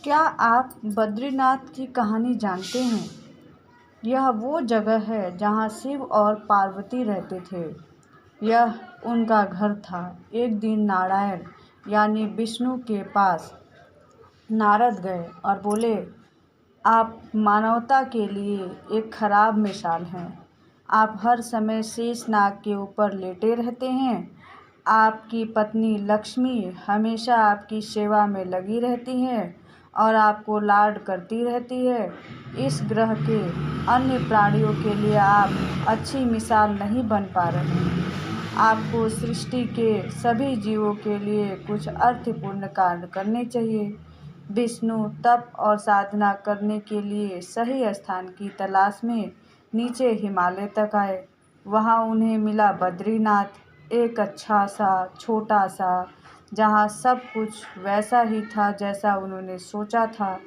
क्या आप बद्रीनाथ की कहानी जानते हैं? यह वो जगह है जहाँ शिव और पार्वती रहते थे। यह उनका घर था। एक दिन नारायण यानी विष्णु के पास नारद गए और बोले, आप मानवता के लिए एक खराब मिसाल हैं। आप हर समय शेषनाग के ऊपर लेटे रहते हैं। आपकी पत्नी लक्ष्मी हमेशा आपकी सेवा में लगी रहती है और आपको लाड करती रहती है। इस ग्रह के अन्य प्राणियों के लिए आप अच्छी मिसाल नहीं बन पा रहे हैं। आपको सृष्टि के सभी जीवों के लिए कुछ अर्थपूर्ण कार्य करने चाहिए। विष्णु तप और साधना करने के लिए सही स्थान की तलाश में नीचे हिमालय तक आए। वहाँ उन्हें मिला बद्रीनाथ, एक अच्छा सा छोटा सा, जहाँ सब कुछ वैसा ही था जैसा उन्होंने सोचा था।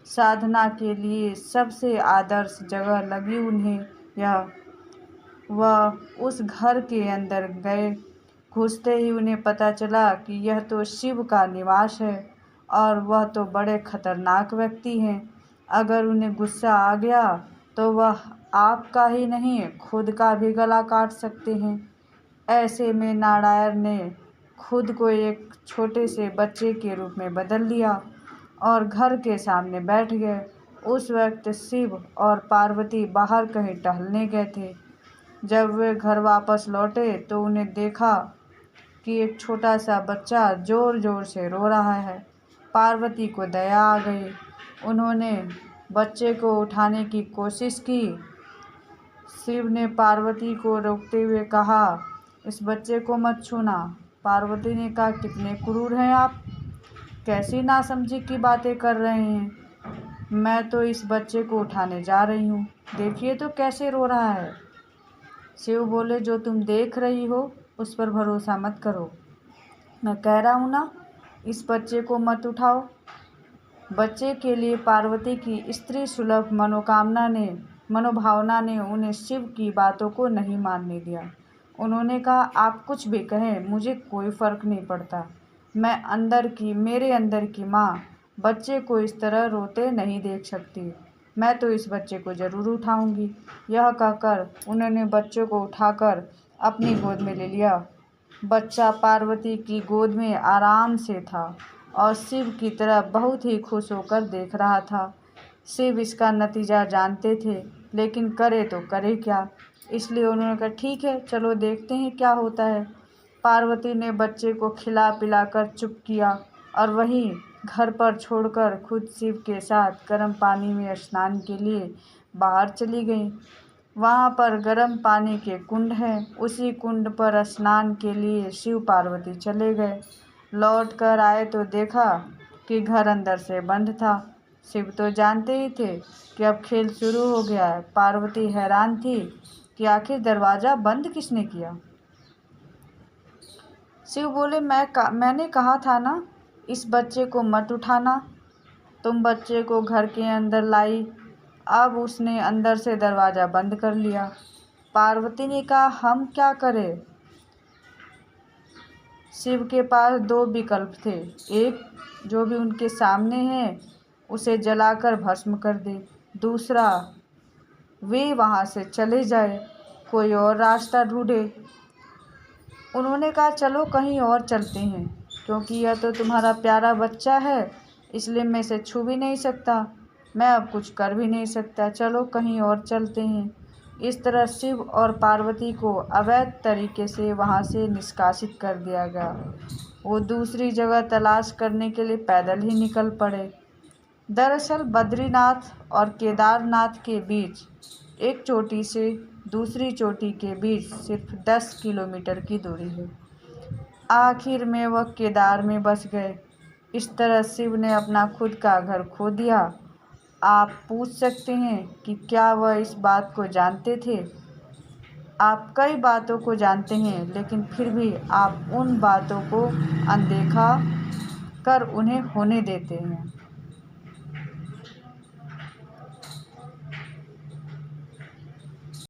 साधना के लिए सबसे आदर्श जगह लगी उन्हें यह। वह उस घर के अंदर गए। घुसते ही उन्हें पता चला कि यह तो शिव का निवास है और वह तो बड़े खतरनाक व्यक्ति हैं। अगर उन्हें गुस्सा आ गया तो वह आपका ही नहीं खुद का भी गला काट सकते हैं। ऐसे में नारायण ने खुद को एक छोटे से बच्चे के रूप में बदल लिया और घर के सामने बैठ गए। उस वक्त शिव और पार्वती बाहर कहीं टहलने गए थे। जब वे घर वापस लौटे तो उन्हें देखा कि एक छोटा सा बच्चा ज़ोर ज़ोर से रो रहा है। पार्वती को दया आ गई। उन्होंने बच्चे को उठाने की कोशिश की। शिव ने पार्वती को रोकते हुए कहा, इस बच्चे को मत छूना। पार्वती ने कहा, कितने क्रूर हैं आप, कैसी नासमझी की बातें कर रहे हैं। मैं तो इस बच्चे को उठाने जा रही हूँ, देखिए तो कैसे रो रहा है। शिव बोले, जो तुम देख रही हो उस पर भरोसा मत करो। मैं कह रहा हूँ ना, इस बच्चे को मत उठाओ। बच्चे के लिए पार्वती की स्त्री सुलभ मनोभावना ने उन्हें शिव की बातों को नहीं मानने दिया। उन्होंने कहा, आप कुछ भी कहें, मुझे कोई फ़र्क नहीं पड़ता। मेरे अंदर की माँ बच्चे को इस तरह रोते नहीं देख सकती। मैं तो इस बच्चे को ज़रूर उठाऊंगी। यह कहकर उन्होंने बच्चे को उठाकर अपनी गोद में ले लिया। बच्चा पार्वती की गोद में आराम से था और शिव की तरफ बहुत ही खुश होकर देख रहा था। शिव इसका नतीजा जानते थे, लेकिन करे तो करे क्या। इसलिए उन्होंने कहा, ठीक है, चलो देखते हैं क्या होता है। पार्वती ने बच्चे को खिला पिलाकर चुप किया और वहीं घर पर छोड़कर खुद शिव के साथ गर्म पानी में स्नान के लिए बाहर चली गई। वहाँ पर गर्म पानी के कुंड हैं। उसी कुंड पर स्नान के लिए शिव पार्वती चले गए। लौट कर आए तो देखा कि घर अंदर से बंद था। शिव तो जानते ही थे कि अब खेल शुरू हो गया है। पार्वती हैरान थी कि आखिर दरवाज़ा बंद किसने किया। शिव बोले, मैंने कहा था ना, इस बच्चे को मत उठाना। तुम बच्चे को घर के अंदर लाई, अब उसने अंदर से दरवाज़ा बंद कर लिया। पार्वती ने कहा, हम क्या करें। शिव के पास दो विकल्प थे। एक, जो भी उनके सामने है उसे जलाकर भस्म कर दे। दूसरा, वे वहाँ से चले जाए, कोई और रास्ता ढूंढे। उन्होंने कहा, चलो कहीं और चलते हैं, क्योंकि यह तो तुम्हारा प्यारा बच्चा है, इसलिए मैं इसे छू भी नहीं सकता, मैं अब कुछ कर भी नहीं सकता, चलो कहीं और चलते हैं। इस तरह शिव और पार्वती को अवैध तरीके से वहाँ से निष्कासित कर दिया गया। वो दूसरी जगह तलाश करने के लिए पैदल ही निकल पड़े। दरअसल बद्रीनाथ और केदारनाथ के बीच एक चोटी से दूसरी चोटी के बीच सिर्फ 10 किलोमीटर की दूरी है। आखिर में वह केदार में बस गए। इस तरह शिव ने अपना खुद का घर खो दिया। आप पूछ सकते हैं कि क्या वह इस बात को जानते थे। आप कई बातों को जानते हैं, लेकिन फिर भी आप उन बातों को अनदेखा कर उन्हें होने देते हैं।